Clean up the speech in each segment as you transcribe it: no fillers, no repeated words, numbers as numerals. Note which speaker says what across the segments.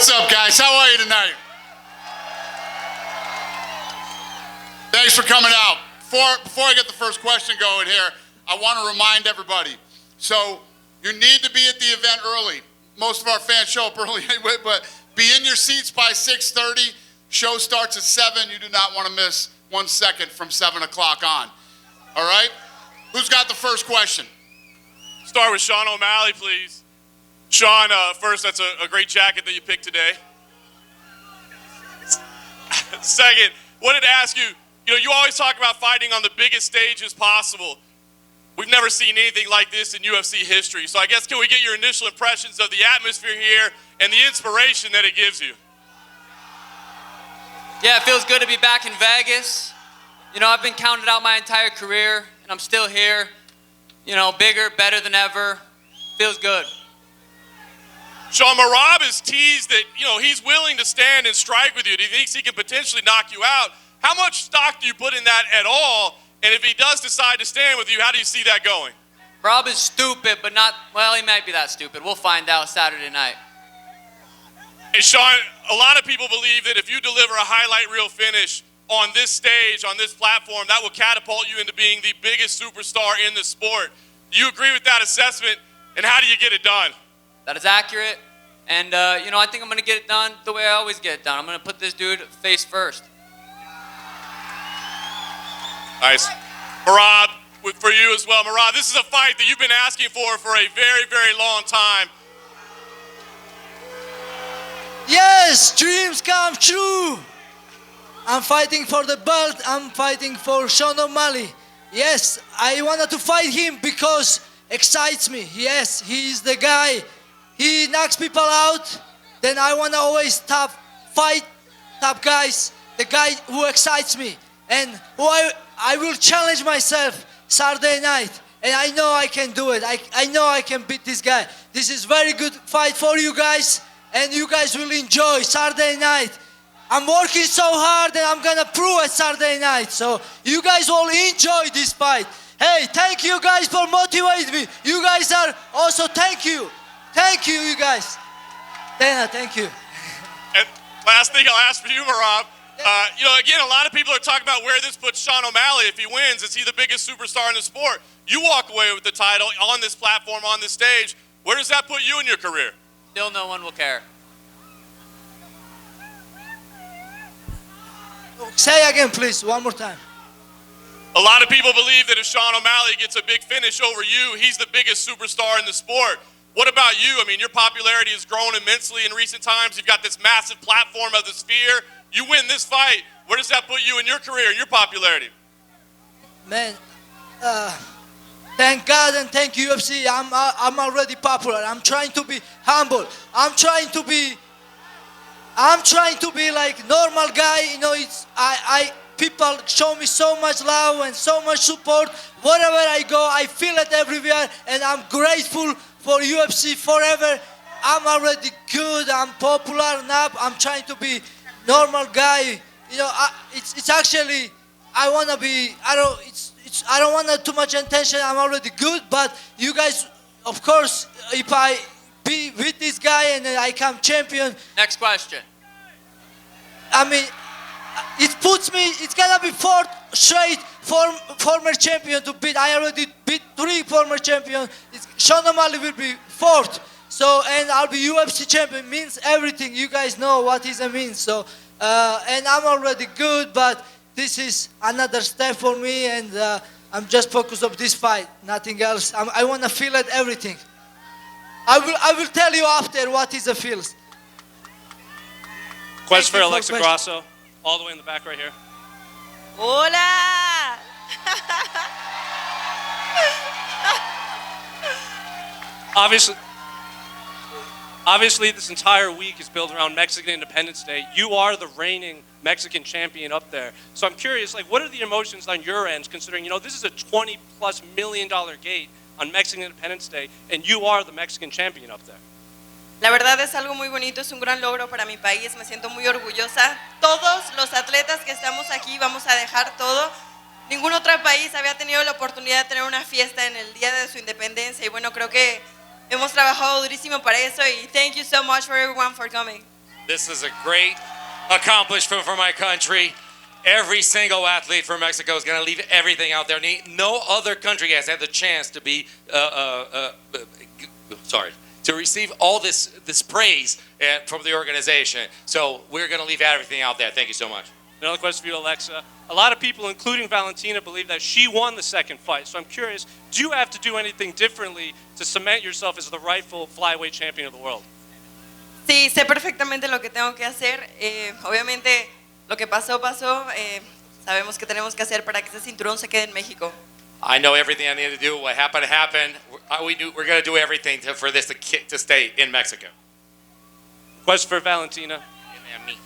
Speaker 1: What's up, guys? How are you tonight? Thanks for coming out. Before I get the first question going here, I want to remind everybody. So you need to be at the event early. Most of our fans show up early anyway, but be in your seats by 6:30. Show starts at 7. You do not want to miss 1 second from 7 o'clock on. All right? Who's got the first question?
Speaker 2: Start with Sean O'Malley, please. Sean, first, that's a great jacket that you picked today. Second, wanted to ask you, you always talk about fighting on the biggest stages possible. We've never seen anything like this in UFC history. So I guess, can we get your initial impressions of the atmosphere here and the inspiration that it gives you?
Speaker 3: Yeah, it feels good to be back in Vegas. I've been counted out my entire career, and I'm still here. Bigger, better than ever. Feels good.
Speaker 2: Sean, Merab has teased that, he's willing to stand and strike with you. He thinks he can potentially knock you out. How much stock do you put in that at all? And if he does decide to stand with you, how do you see that going?
Speaker 3: Merab is stupid, but not, well, he might be that stupid. We'll find out Saturday night.
Speaker 2: Hey, Sean, a lot of people believe that if you deliver a highlight reel finish on this stage, on this platform, that will catapult you into being the biggest superstar in the sport. Do you agree with that assessment, and how do you get it done?
Speaker 3: That is accurate, and I think I'm going to get it done the way I always get it done. I'm going to put this dude face first.
Speaker 2: Nice. Merab, for you as well. Merab, this is a fight that you've been asking for a very, very long time.
Speaker 4: Yes, dreams come true. I'm fighting for the belt. I'm fighting for Sean O'Malley. Yes, I wanted to fight him because it excites me. Yes, he's the guy. He knocks people out. Then I want to always fight top guys. The guy who excites me. And who I will challenge myself Saturday night. And I know I can do it. I know I can beat this guy. This is very good fight for you guys. And you guys will enjoy Saturday night. I'm working so hard and I'm gonna prove it Saturday night. So you guys will enjoy this fight. Hey, thank you guys for motivating me. You guys are also, thank you. Thank you, you guys. Dana, thank you.
Speaker 2: And last thing I'll ask for you, Merab. Again, a lot of people are talking about where this puts Sean O'Malley if he wins. Is he the biggest superstar in the sport? You walk away with the title on this platform, on this stage. Where does that put you in your career?
Speaker 3: Still no one will care.
Speaker 4: Say again, please, one more time.
Speaker 2: A lot of people believe that if Sean O'Malley gets a big finish over you, he's the biggest superstar in the sport. What about you? I mean, your popularity has grown immensely in recent times. You've got this massive platform of the Sphere. You win this fight. Where does that put you in your career, your popularity?
Speaker 4: Man, thank God and thank UFC. I'm already popular. I'm trying to be humble. I'm trying to be like normal guy. People show me so much love and so much support. Wherever I go, I feel it everywhere, and I'm grateful for UFC forever. I'm already good. I'm popular now. I'm trying to be normal guy. It's actually I wanna be. I don't want too much attention. I'm already good, but you guys, of course, if I be with this guy and then I come champion.
Speaker 3: Next question.
Speaker 4: I mean, it's gonna be fourth straight former champion to beat. I already beat 3 former champions. Sean O'Malley will be fourth. So, and I'll be UFC champion. Means everything. You guys know what it means. So, and I'm already good, but this is another step for me, and I'm just focused on this fight, nothing else. I want to feel it, everything. I will tell you after what is the feels.
Speaker 5: Question for Alexa Grasso, all the way in the back right here.
Speaker 6: Hola!
Speaker 5: Obviously, this entire week is built around Mexican Independence Day. You are the reigning Mexican champion up there. So I'm curious, what are the emotions on your end, considering, this is a $20+ million gate on Mexican Independence Day, and you are the Mexican champion up there?
Speaker 6: La verdad es algo muy bonito, es un gran logro para mi país, me siento muy orgullosa. Todos los atletas que estamos aquí vamos a dejar todo. Ningún otro país había tenido la oportunidad de tener una fiesta en el día de su independencia, y bueno, creo que hemos trabajado durísimo para eso, y thank you so much for everyone for coming.
Speaker 7: This is a great accomplishment for my country. Every single athlete from Mexico is going to leave everything out there. No other country has had the chance to be, to receive all this praise from the organization. So we're going to leave everything out there. Thank you so much.
Speaker 5: Another question for you, Alexa. A lot of people, including Valentina, believe that she won the second fight. So I'm curious, do you have to do anything differently to cement yourself as the rightful flyweight champion of the world?
Speaker 6: Sí, sé perfectamente lo que tengo que hacer. Obviamente, lo que pasó, pasó. Sabemos que tenemos que hacer para que ese cinturón se quede en México.
Speaker 7: I know everything I need to do. What happened happened. We're going to do everything for this to stay in Mexico.
Speaker 5: Question for Valentina.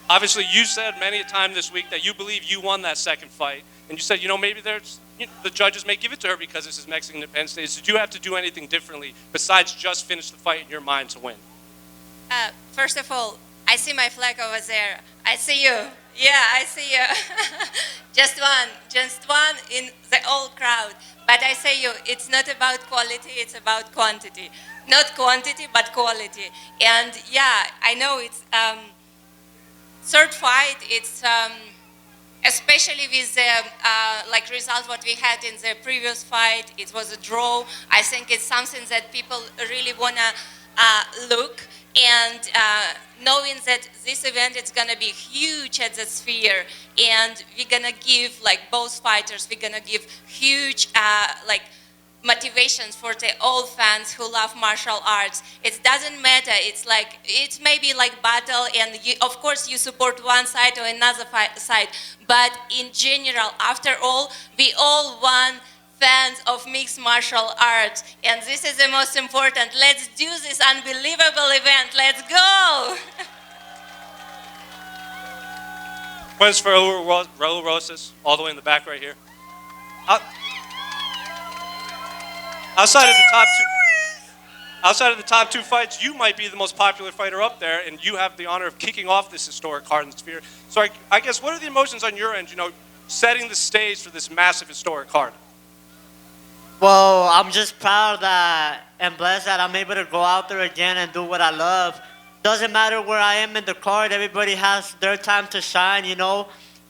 Speaker 5: Obviously, you said many a time this week that you believe you won that second fight. And you said, maybe the judges may give it to her because this is Mexican Independence Day. Did you have to do anything differently besides just finish the fight in your mind to win?
Speaker 8: First of all, I see my flag over there. I see you. Yeah, I see you. just one in the whole crowd. But I say you, it's not about quality, it's about quantity. Not quantity, but quality. And yeah, I know it's third fight. It's especially with the result what we had in the previous fight. It was a draw. I think it's something that people really wanna look. And knowing that this event is going to be huge at the Sphere, and we're going to give, both fighters, we're going to give huge, motivations for the old fans who love martial arts. It doesn't matter. It's maybe like battle, and of course you support one side or another side. But in general, after all, we all want fans of mixed martial arts, and this is the most important. Let's do this unbelievable event. Let's go!
Speaker 5: Questions for Raul Rosas, all the way in the back right here. Outside of the top two fights, you might be the most popular fighter up there, and you have the honor of kicking off this historic card in the Sphere. So I guess, what are the emotions on your end, setting the stage for this massive historic card?
Speaker 9: Well, I'm just proud and blessed that I'm able to go out there again and do what I love. Doesn't matter where I am in the card, everybody has their time to shine,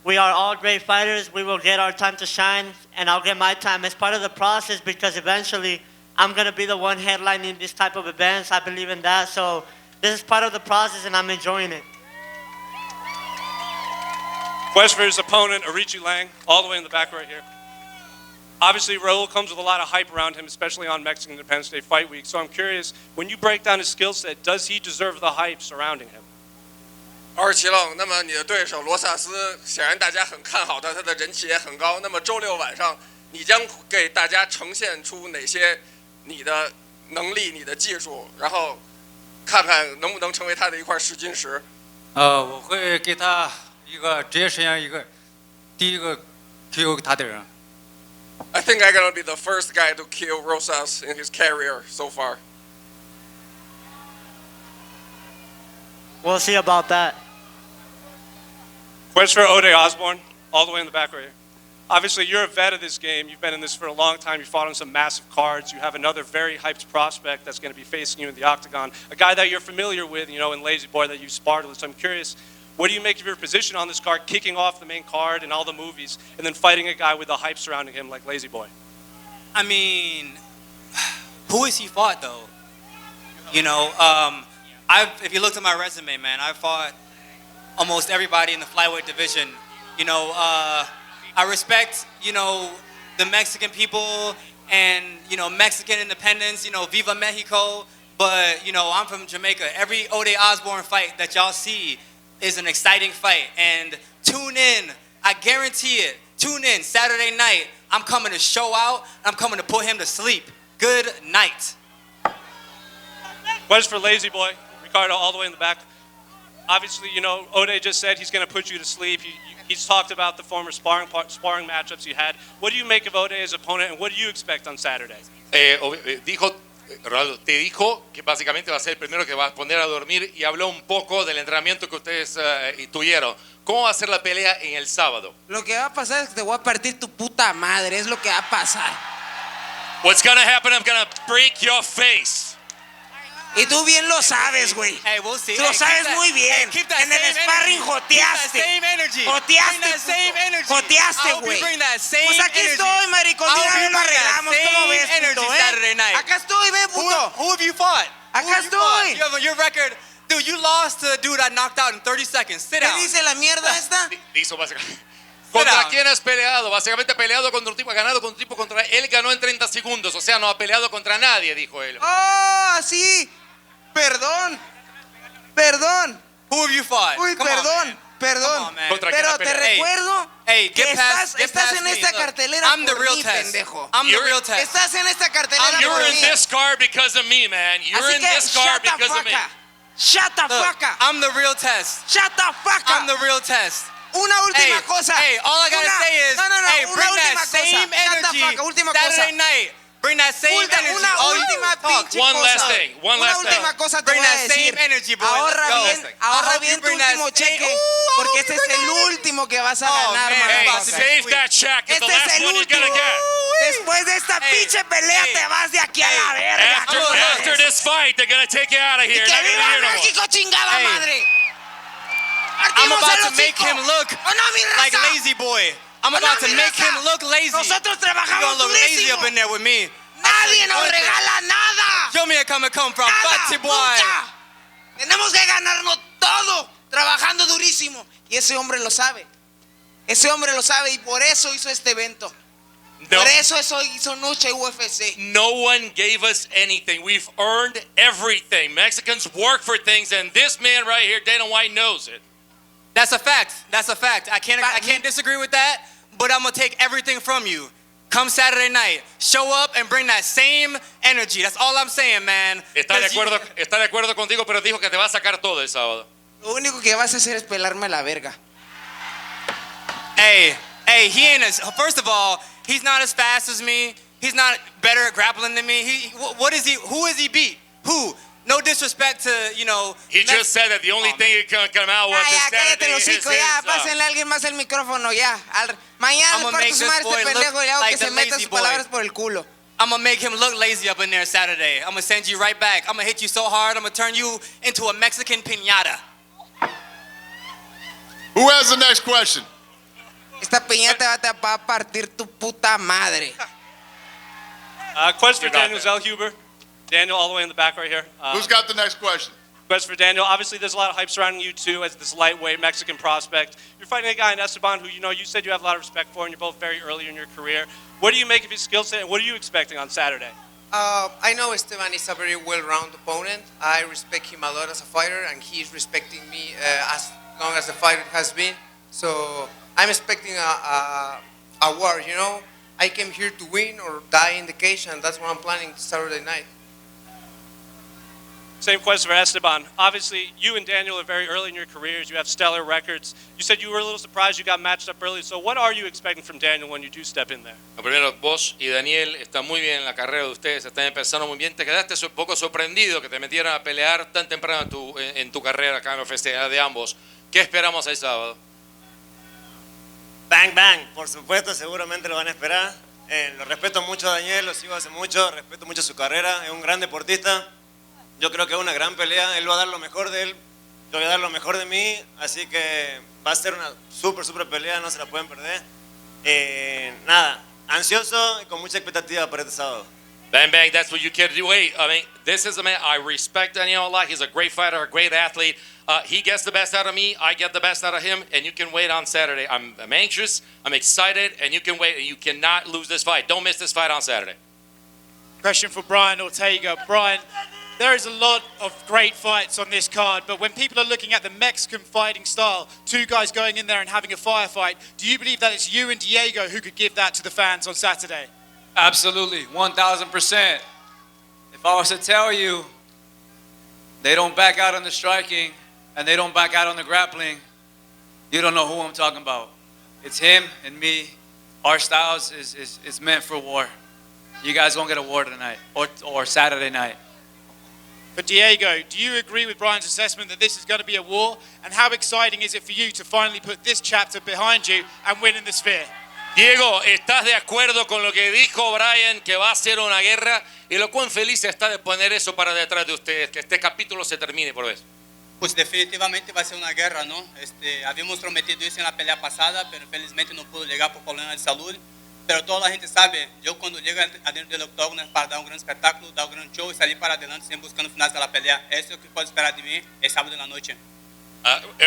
Speaker 9: We are all great fighters. We will get our time to shine, and I'll get my time. It's part of the process because eventually I'm going to be the one headlining this type of events. I believe in that. So this is part of the process, and I'm enjoying it.
Speaker 5: Question for his opponent, Arichi Lang, all the way in the back right here. Obviously, Raul comes with a lot of hype around him, especially on Mexican Independence Day Fight Week. So I'm curious, when you break down his skill set, does he deserve the hype surrounding him?
Speaker 10: 27浪，那么你的对手罗萨斯显然大家很看好他的人气也很高。那么周六晚上，你将给大家呈现出哪些你的能力、你的技术，然后看看能不能成为他的一块试金石。
Speaker 11: 我会给他一个职业生涯第一个 KO 他的人。
Speaker 10: I think I'm gonna be the first guy to kill Rosas in his career so far.
Speaker 9: We'll see about that.
Speaker 5: Question for Ode Osbourne, all the way in the back right here. Obviously, you're a vet of this game. You've been in this for a long time. You fought on some massive cards. You have another very hyped prospect that's going to be facing you in the octagon, a guy that you're familiar with, in Lazy Boy that you sparred with. So I'm curious, what do you make of your position on this card, kicking off the main card and all the movies, and then fighting a guy with the hype surrounding him like Lazy Boy?
Speaker 12: I mean, who has he fought, though? If you looked at my resume, man, I fought almost everybody in the flyweight division. I respect, the Mexican people and, Mexican independence, Viva Mexico. But, I'm from Jamaica. Every Ode Osbourne fight that y'all see is an exciting fight. And tune in. I guarantee it. Tune in Saturday night. I'm coming to show out. I'm coming to put him to sleep. Good night.
Speaker 5: Question for Lazy Boy, Ricardo, all the way in the back. Obviously, Ode just said he's going to put you to sleep. He's talked about the former sparring matchups you had. What do you make of Ode as opponent, and what do you expect on Saturday?
Speaker 7: Raul, te dijo que básicamente va a ser el primero que va a poner a dormir y habló un poco del entrenamiento que ustedes tuvieron. ¿Cómo va a ser la pelea en el sábado?
Speaker 13: Lo que va a pasar es que te voy a partir tu puta madre, es lo que va a pasar.
Speaker 7: What's going to happen, I'm going to break your face.
Speaker 13: Y tú bien lo sabes, güey.
Speaker 12: Hey, we'll see.
Speaker 13: Tú lo sabes muy bien. En el sparring joteaste. Joteaste, güey. Pues aquí estoy, maricón. Dígame, lo arreglamos. ¿Cómo ves, puto, Acá estoy, ve, puto.
Speaker 12: Who have you fought?
Speaker 13: Acá estoy.
Speaker 12: You have your record. Dude, you lost to the dude I knocked out in 30 seconds. Sit down.
Speaker 13: ¿Qué dice la mierda esta?
Speaker 7: Hizo básicamente. ¿Contra quién has peleado? Básicamente ha peleado contra un tipo, ha ganado contra un tipo contra él, ganó en 30 segundos. O sea, no ha peleado contra nadie, dijo él.
Speaker 13: Oh, sí. Perdón.
Speaker 12: Who have you fought?
Speaker 13: Uy,
Speaker 12: Come
Speaker 13: perdón.
Speaker 12: on,
Speaker 13: Perdón.
Speaker 7: ¿Contra quién
Speaker 13: Pero
Speaker 7: ha
Speaker 13: te
Speaker 7: peleado?
Speaker 13: recuerdo
Speaker 12: Hey,
Speaker 13: que
Speaker 12: get past
Speaker 13: estás en
Speaker 12: me.
Speaker 13: esta
Speaker 12: Look,
Speaker 13: cartelera
Speaker 12: I'm the
Speaker 13: por
Speaker 12: real
Speaker 13: mí,
Speaker 12: test.
Speaker 13: pendejo.
Speaker 12: I'm the real test.
Speaker 13: Estás en esta cartelera
Speaker 7: You're
Speaker 13: por
Speaker 7: in
Speaker 13: mí.
Speaker 7: this card because of me, man. You're
Speaker 13: Así
Speaker 7: in
Speaker 13: que
Speaker 7: this card
Speaker 13: shut the
Speaker 7: because of
Speaker 13: fuck
Speaker 7: me.
Speaker 13: up. Shut the
Speaker 12: Look,
Speaker 13: fuck up.
Speaker 12: I'm the real test.
Speaker 13: Shut the fuck up.
Speaker 12: I'm the real test.
Speaker 13: Una última cosa.
Speaker 12: Hey, all I gotta say is, hey,
Speaker 13: una
Speaker 12: bring
Speaker 13: última
Speaker 12: that same
Speaker 13: cosa. Shut the
Speaker 12: energy
Speaker 13: fuck up. Última
Speaker 12: Saturday
Speaker 13: cosa.
Speaker 12: night. Bring that same energy.
Speaker 13: Una
Speaker 12: Oh, you
Speaker 13: última
Speaker 12: talk.
Speaker 13: pinche
Speaker 7: One
Speaker 13: cosa.
Speaker 7: last thing. One
Speaker 13: Una
Speaker 7: last thing.
Speaker 13: última cosa te
Speaker 12: Bring
Speaker 13: voy a
Speaker 12: that
Speaker 13: decir.
Speaker 12: same energy, boy.
Speaker 13: Ahorra
Speaker 12: Let's go.
Speaker 13: bien, ahorra
Speaker 12: I hope
Speaker 13: bien
Speaker 12: you
Speaker 13: tu
Speaker 12: bring that
Speaker 13: último
Speaker 12: same-
Speaker 13: cheque,
Speaker 12: Ooh,
Speaker 13: porque este es el último que vas a ganar,
Speaker 12: man.
Speaker 7: Hey,
Speaker 12: About to
Speaker 13: motherfucker.
Speaker 7: save
Speaker 12: sweet.
Speaker 7: that check. It's the
Speaker 13: Este es
Speaker 7: last
Speaker 13: el
Speaker 7: one you're gonna
Speaker 13: último.
Speaker 7: get.
Speaker 13: Después de esta
Speaker 12: Hey,
Speaker 13: pinche pelea
Speaker 12: hey,
Speaker 13: te vas de aquí a la verga.
Speaker 7: After,
Speaker 13: ¿cómo ves?
Speaker 7: after this fight, they're gonna take you out of
Speaker 13: Y
Speaker 7: here.
Speaker 13: que
Speaker 7: Not gonna be
Speaker 13: viva
Speaker 7: here no more.
Speaker 13: México, chingada
Speaker 12: Hey.
Speaker 13: madre.
Speaker 12: I'm
Speaker 13: Partimos
Speaker 12: about
Speaker 13: el
Speaker 12: to make
Speaker 13: hocico.
Speaker 12: him look
Speaker 13: ¿O no, mi raza?
Speaker 12: like lazy boy. I'm
Speaker 13: ¿O no,
Speaker 12: about to
Speaker 13: mi
Speaker 12: make
Speaker 13: raza?
Speaker 12: him look lazy.
Speaker 13: Nosotros
Speaker 12: You're
Speaker 13: trabajamos
Speaker 12: gonna look lazy
Speaker 13: durísimo.
Speaker 12: up in there with me.
Speaker 13: Nadie nos regala nada.
Speaker 12: Show me a come from.
Speaker 13: Nada,
Speaker 12: Fatty boy.
Speaker 13: nunca. Tenemos que ganarnos todo trabajando durísimo. Y ese hombre lo sabe. Ese hombre lo sabe y por eso hizo este evento.
Speaker 7: No,
Speaker 13: Por eso hizo Noche UFC.
Speaker 7: no one gave us anything. We've earned everything. Mexicans work for things, and this man right here, Dana White, knows it.
Speaker 12: That's a fact. That's a fact. I can't disagree with that, but I'm gonna take everything from you. Come Saturday night, show up and bring that same energy. That's all I'm saying, man.
Speaker 7: Está de acuerdo contigo, pero dijo que te va a sacar todo el sábado.
Speaker 13: Lo único que vas a hacer es pelarme la verga.
Speaker 12: Hey, he ain't as. First of all, he's not as fast as me. He's not better at grappling than me. What is he? Who is he beat? Who? No disrespect to,
Speaker 7: He just said that the only thing that can come out was
Speaker 13: Ya,
Speaker 7: this
Speaker 13: cállate
Speaker 7: Saturday
Speaker 13: los
Speaker 7: is
Speaker 13: hocico, ya.
Speaker 7: his,
Speaker 13: Pásenle a alguien más el micrófono, ya. Mañana
Speaker 12: I'm
Speaker 13: le
Speaker 12: gonna
Speaker 13: parto
Speaker 12: make
Speaker 13: su
Speaker 12: this
Speaker 13: madre
Speaker 12: boy
Speaker 13: este
Speaker 12: look
Speaker 13: pendejo y hago
Speaker 12: like
Speaker 13: que se
Speaker 12: the
Speaker 13: meta
Speaker 12: lazy
Speaker 13: sus
Speaker 12: boy.
Speaker 13: palabras por el culo.
Speaker 12: I'm gonna make him look lazy up in there Saturday. I'm gonna send you right back. I'm gonna hit you so hard. I'm gonna turn you into a Mexican piñata.
Speaker 1: Who has the next question?
Speaker 13: Esta piñata va a partir tu puta madre.
Speaker 5: Question for
Speaker 7: You're not
Speaker 5: Daniel Zellhuber. Daniel, all the way in the back right here.
Speaker 1: Who's got the next question?
Speaker 5: Question for Daniel. Obviously, there's a lot of hype surrounding you, too, as this lightweight Mexican prospect. You're fighting a guy in Esteban who, you said you have a lot of respect for, and you're both very early in your career. What do you make of his skill set, and what are you expecting on Saturday?
Speaker 14: I know Esteban is a very well-rounded opponent. I respect him a lot as a fighter, and he's respecting me as long as the fight has been. So I'm expecting a war, I came here to win or die in the cage, and that's what I'm planning Saturday night.
Speaker 5: Same question for Esteban. Obviously, you and Daniel are very early in your careers. You have stellar records. You said you were a little surprised you got matched up early. So what are you expecting from Daniel when you do step in there?
Speaker 7: Primero, vos y Daniel están muy bien en la carrera de ustedes, están empezando muy bien. ¿Te quedaste un poco sorprendido que te metieran a pelear tan temprano en tu carrera acá en la festividad de ambos? ¿Qué esperamos el sábado?
Speaker 15: Bang, bang, por supuesto, seguramente lo van a esperar. Lo respeto mucho a Daniel, lo sigo hace mucho, respeto mucho su carrera, es un gran deportista. Yo creo que es una gran pelea, él va a dar lo mejor de él, yo voy a dar lo mejor de mí, así que va a ser una súper pelea, no se la pueden perder. Nada, ansioso y con mucha expectativa para este sábado.
Speaker 7: Bang, bang, that's what you can do. Wait, this is a man, I respect Daniel a lot. He's a great fighter, a great athlete. He gets the best out of me, I get the best out of him, and you can wait on Saturday. I'm anxious, I'm excited, and you can wait. You cannot lose this fight. Don't miss this fight on Saturday.
Speaker 16: Question for Brian Ortega. Brian, there is a lot of great fights on this card, but when people are looking at the Mexican fighting style, two guys going in there and having a firefight, do you believe that it's you and Diego who could give that to the fans on Saturday?
Speaker 17: Absolutely, 1,000%. If I was to tell you they don't back out on the striking and they don't back out on the grappling, you don't know who I'm talking about. It's him and me. Our styles is meant for war. You guys won't get a war tonight or Saturday night.
Speaker 16: For Diego, do you agree with Brian's assessment that this is going to be a war? And how exciting is it for you to finally put this chapter behind you and win in the Sphere?
Speaker 7: Diego, ¿estás de acuerdo con lo que dijo Brian, que va a ser una guerra? Y lo cuán feliz está de poner eso para detrás de ustedes, que este capítulo se termine por eso.
Speaker 12: Pues definitivamente va a ser una guerra, ¿no? Habíamos prometido eso en la pelea pasada, pero infelizmente no pudo llegar por problemas de salud. Pero toda la gente sabe, yo cuando llego adentro del octógono es para dar un gran espectáculo, dar un gran show y salir para adelante siempre buscando finales de la pelea. Eso es lo que puede esperar de mí el sábado en la noche.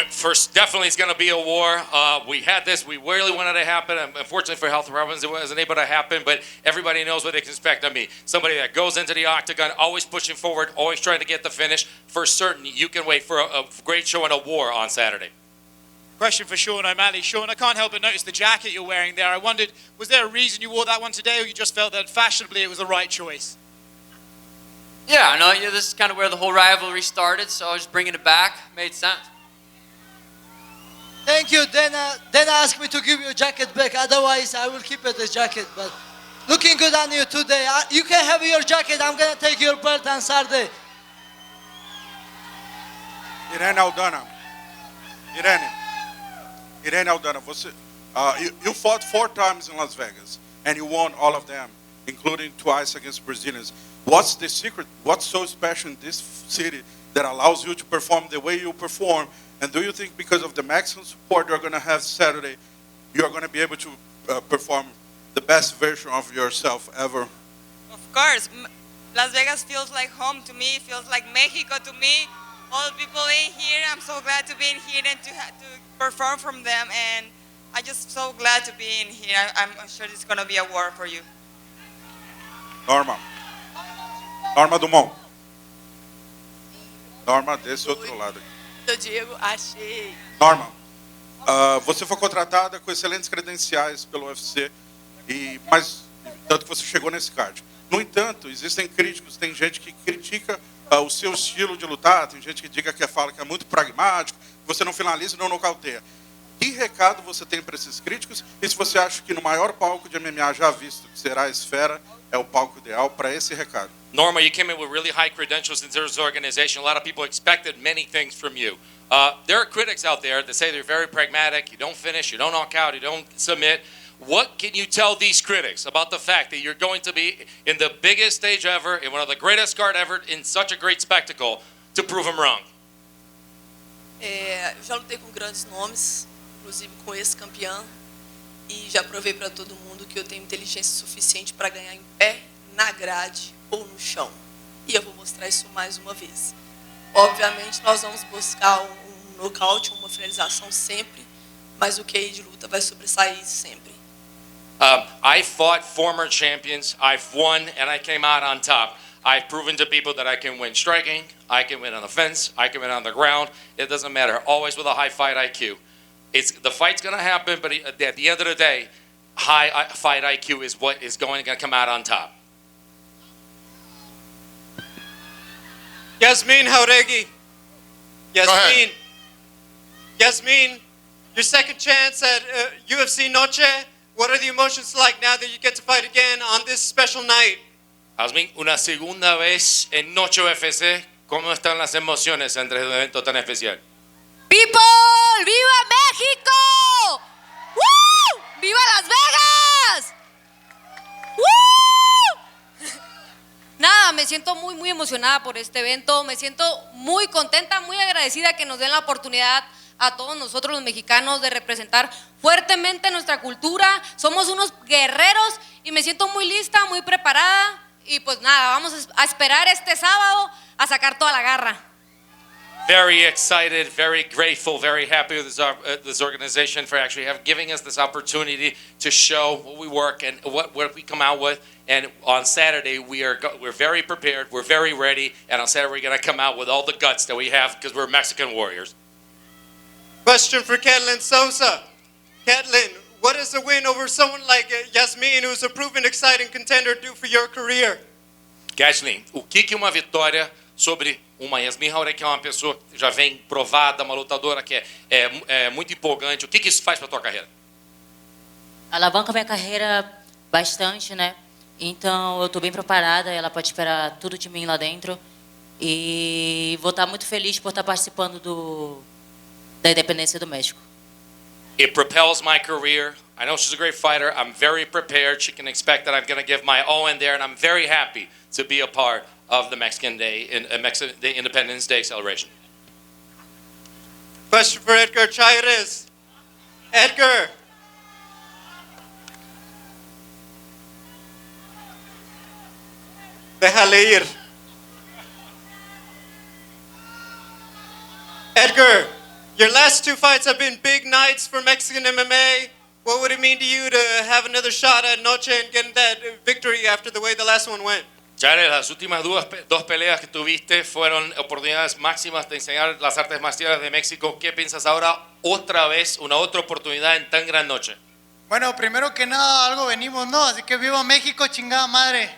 Speaker 7: First, definitely it's going to be a war. We had this, we really wanted it to happen. Unfortunately for health reasons, it wasn't able to happen, but everybody knows what they can expect of me. Somebody that goes into the octagon, always pushing forward, always trying to get the finish. For certain, you can wait for a great show and a war on Saturday.
Speaker 16: Question for Sean O'Malley. Sean, I can't help but notice the jacket you're wearing there. I wondered, was there a reason you wore that one today, or you just felt that fashionably it was the right choice?
Speaker 3: Yeah, I know. Yeah, this is kind of where the whole rivalry started, so I was just bringing it back. Made sense.
Speaker 4: Thank you. Then ask me to give you a jacket back. Otherwise, I will keep it the jacket. But looking good on you today. You can have your jacket. I'm gonna take your belt on Saturday.
Speaker 18: Irene Aldana. Irene Aldana, você, you fought 4 times in Las Vegas, and you won all of them, including twice against Brazilians. What's the secret? What's so special in this city that allows you to perform the way you perform? And do you think because of the Mexican support you're going to have Saturday, you're going to be able to perform the best version of yourself ever?
Speaker 6: Of course. Las Vegas feels like home to me, feels like Mexico to me. All the people in here, I'm so glad to be in here and to perform from them. And I'm just so glad to be in here. I'm sure it's going to be a war for you.
Speaker 18: Norma Dumont. Norma, desse outro lado.
Speaker 6: Diego, achei.
Speaker 18: Norma, você foi contratada com excelentes credenciais pelo UFC, mas tanto que você chegou nesse card. No entanto, existem críticos, tem gente que critica o seu estilo de lutar, tem gente que fala que é muito pragmático, que você não finaliza e não nocauteia. Que recado você tem para esses críticos? E se você acha que no maior palco de MMA já visto, que será a Esfera, é o palco ideal para esse recado?
Speaker 7: Norma, you came in with really high credentials into this organization. A lot of people expected many things from you. There are critics out there that say they're very pragmatic, you don't finish, you don't knock out, you don't submit. What can you tell these critics about the fact that you're going to be in the biggest stage ever, in one of the greatest card ever, in such a great spectacle, to prove them wrong?
Speaker 6: Eu já lutei com grandes nomes, inclusive com esse campeão, e já provei para todo mundo que eu tenho inteligência suficiente para ganhar em pé, na grade ou no chão. E eu vou mostrar isso mais uma vez. Obviamente, nós vamos buscar um nocaute, uma finalização sempre, mas o QI de luta vai sobressair sempre.
Speaker 7: I fought former champions, I've won, and I came out on top. I've proven to people that I can win striking, I can win on the fence, I can win on the ground. It doesn't matter, always with a high fight IQ. The fight's going to happen, but at the end of the day, high fight IQ is what is going to come out on top.
Speaker 12: Yasmin Jauregui. Yasmin, your second chance at UFC Noche. What are the emotions like now that you get to fight again on this special night?
Speaker 7: Yasmin, una segunda vez en Noche UFC. ¿Cómo están las emociones entre un evento tan especial?
Speaker 19: People, ¡viva México! ¡Woo! ¡Viva Las Vegas! ¡Woo! Nada, me siento muy emocionada por este evento, me siento muy contenta, muy agradecida que nos den la oportunidad a todos nosotros los mexicanos de representar fuertemente nuestra cultura. Somos unos guerreros y me siento muy lista, muy preparada y pues nada, vamos a esperar este sábado a sacar toda la garra.
Speaker 7: Very excited, very grateful, very happy with this organization for actually giving us this opportunity to show what we work and what we come out with. And on Saturday, we're very prepared, we're very ready, and on Saturday we're going to come out with all the guts that we have because we're Mexican warriors.
Speaker 12: Question for Ketlin Sosa. Ketlin, what does a win over someone like Yasmin, who's a proven exciting contender, do for your career?
Speaker 7: Ketlin, o que uma vitória sobre uma Yasmin Jauregui, que é uma pessoa que já vem provada, uma lutadora que é muito empolgante, o que isso faz para a tua carreira?
Speaker 20: Alavanca minha carreira bastante, né? Então eu estou bem preparada, ela pode esperar tudo de mim lá dentro e vou estar muito feliz por estar participando da independência do México.
Speaker 7: It propels my career. I know she's a great fighter. I'm very prepared. She can expect that I'm going to give my all in there, and I'm very happy to be a part of the Mexican Day, the Independence Day celebration.
Speaker 21: Question for Edgar Chairez. Edgar. Déjale ir. Edgar, your last two fights have been big nights for Mexican MMA. What would it mean to you to have another shot at Noche and get that victory after the way the last one went?
Speaker 7: Chairez, las últimas dos peleas que tuviste fueron oportunidades máximas de enseñar las artes marciales de México. ¿Qué piensas ahora? Otra vez, una otra oportunidad en tan gran noche.
Speaker 22: Bueno, primero que nada, algo venimos, ¿no? Así que viva México, chingada madre.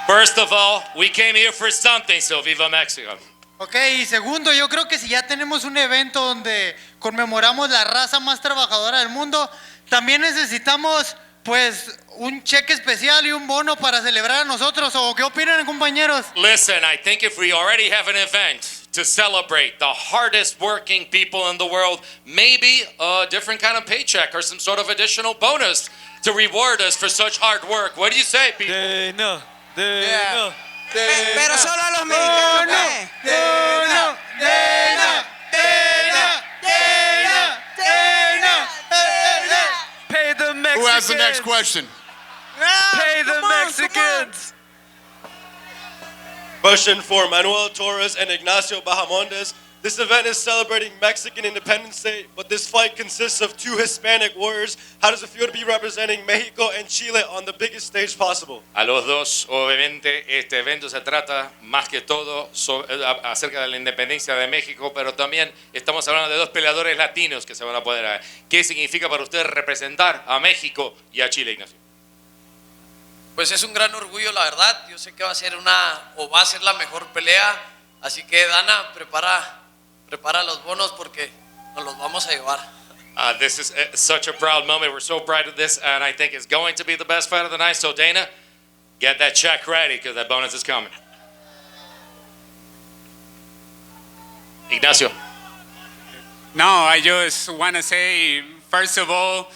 Speaker 7: First of all, we came here for something, so viva Mexico.
Speaker 22: Ok, y segundo, yo creo que si ya tenemos un evento donde conmemoramos la raza más trabajadora del mundo, también necesitamos, pues, un cheque especial y un bono para celebrar a nosotros. ¿O qué opinan, compañeros?
Speaker 7: Listen, I think if we already have an event to celebrate the hardest working people in the world, maybe a different kind of paycheck or some sort of additional bonus to reward us for such hard work. What do you say, people?
Speaker 22: No.
Speaker 13: Pero solo a los mexicanos.
Speaker 22: Pay the Mexicans.
Speaker 1: Who has the next question?
Speaker 22: Pay the Mexicans.
Speaker 21: Question for Manuel Torres and Ignacio Bahamondes. This event is celebrating Mexican Independence Day, but this fight consists of two Hispanic warriors. How does it feel to be representing Mexico and Chile on the biggest stage possible?
Speaker 7: A los dos, obviamente, este evento se trata más que todo acerca de la independencia de México, pero también estamos hablando de dos peleadores latinos que se van a poder. ¿Qué significa para usted representar a México y a Chile, Ignacio?
Speaker 23: Pues es un gran orgullo, la verdad. Yo sé que va a ser va a ser la mejor pelea. Así que, Dana, prepara los bonos porque nos los vamos a llevar.
Speaker 7: This is such a proud moment. We're so proud of this, and I think it's going to be the best fight of the night. So, Dana, get that check ready because that bonus is coming. Ignacio.
Speaker 24: No, I just want to say, first of all,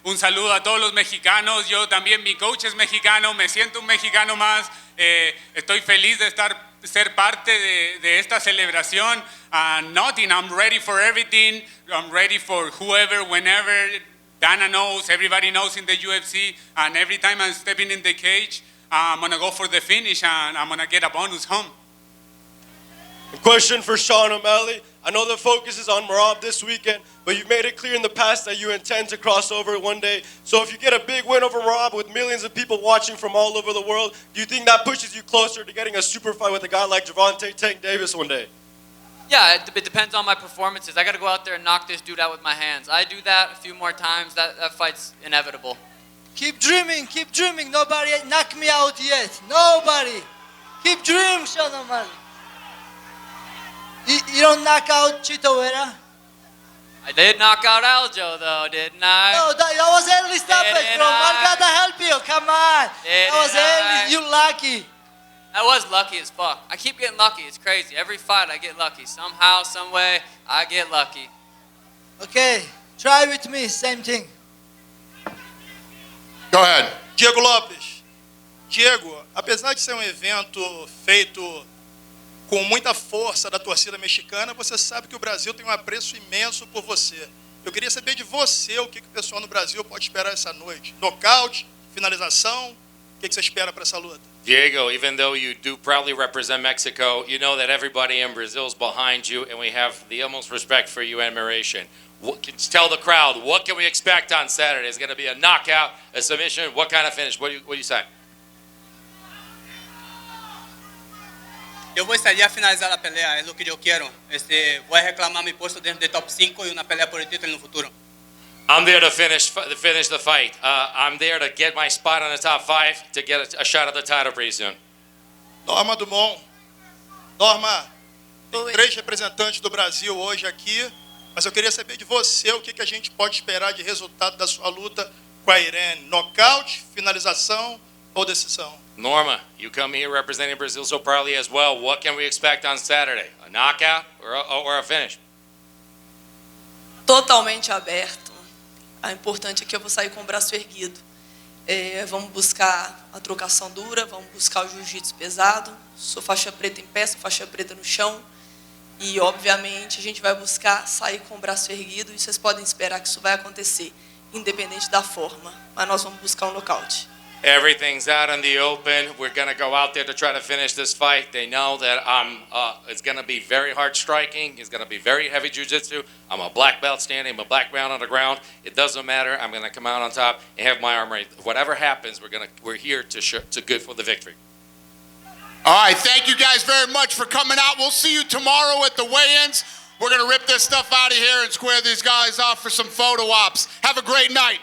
Speaker 24: un saludo a todos los mexicanos. Yo también, mi coach es mexicano, me siento un mexicano más. Estoy feliz de ser parte de esta celebración. Nothing, I'm ready for everything. I'm ready for whoever, whenever. Dana knows, everybody knows in the UFC. And every time I'm stepping in the cage, I'm going to go for the finish and I'm going to get a bonus home.
Speaker 21: A question for Sean O'Malley. I know the focus is on Merab this weekend, but you've made it clear in the past that you intend to cross over one day. So if you get a big win over Merab with millions of people watching from all over the world, do you think that pushes you closer to getting a super fight with a guy like Gervonta Tank Davis one day?
Speaker 3: Yeah, it depends on my performances. I got to go out there and knock this dude out with my hands. I do that a few more times, that fight's inevitable.
Speaker 4: Keep dreaming, keep dreaming. Nobody knocked me out yet. Nobody. Keep dreaming, Sean O'Malley. You don't knock out Chito Vera?
Speaker 3: I did knock out Aljo, though, didn't I?
Speaker 4: No, that was early stoppage, bro. I gotta help you. Come on. That was early. You lucky.
Speaker 3: That was lucky as fuck. I keep getting lucky. It's crazy. Every fight I get lucky. Somehow, some way, I get lucky.
Speaker 4: Okay, try with me. Same thing.
Speaker 1: Go ahead.
Speaker 25: Diego Lopes. Diego, apesar de ser um evento feito com muita força da torcida mexicana, você sabe que o Brasil tem um apreço imenso por você. Eu queria saber de você o que o pessoal no Brasil pode esperar essa noite. Nocaute, finalização, o que você espera para essa luta?
Speaker 7: Diego, even though you do proudly represent Mexico, you know that everybody in Brazil is behind you, and we have the utmost respect for you and admiration. Tell the crowd, what can we expect on Saturday? Is it going to be a knockout, a submission? What kind of finish? What do you say?
Speaker 12: Yo voy a salir a finalizar la pelea, es lo que yo quiero. Voy a reclamar mi puesto dentro de top 5 y una pelea por el título en el futuro.
Speaker 7: I'm there to finish the fight. I'm there to get my spot on the top 5 to get a shot at the title pretty soon.
Speaker 25: Norma Dumont. Norma, tem 3 representantes do Brasil hoje aqui, mas eu queria saber de você o que a gente pode esperar de resultado da sua luta com a Irene. Nocaute, finalização ou decisão?
Speaker 7: Norma, you come here representing Brazil so proudly as well. What can we expect on Saturday? A knockout or a finish?
Speaker 6: Totalmente aberto.
Speaker 2: A importante é que eu vou sair com o braço erguido. Vamos buscar a trocação dura, vamos buscar o jiu-jitsu pesado. Sou faixa preta em pé, sou faixa preta no chão. E, obviamente, a gente vai buscar sair com o braço erguido. E vocês podem esperar que isso vai acontecer, independente da forma. Mas nós vamos buscar um nocaute.
Speaker 7: Everything's out in the open. We're going to go out there to try to finish this fight. They know that it's going to be very hard striking. It's going to be very heavy jiu-jitsu. I'm a black belt standing. I'm a black belt on the ground. It doesn't matter. I'm going to come out on top and have my arm raised. Whatever happens, we're here to good for the victory.
Speaker 1: All right, thank you guys very much for coming out. We'll see you tomorrow at the weigh-ins. We're going to rip this stuff out of here and square these guys off for some photo ops. Have a great night.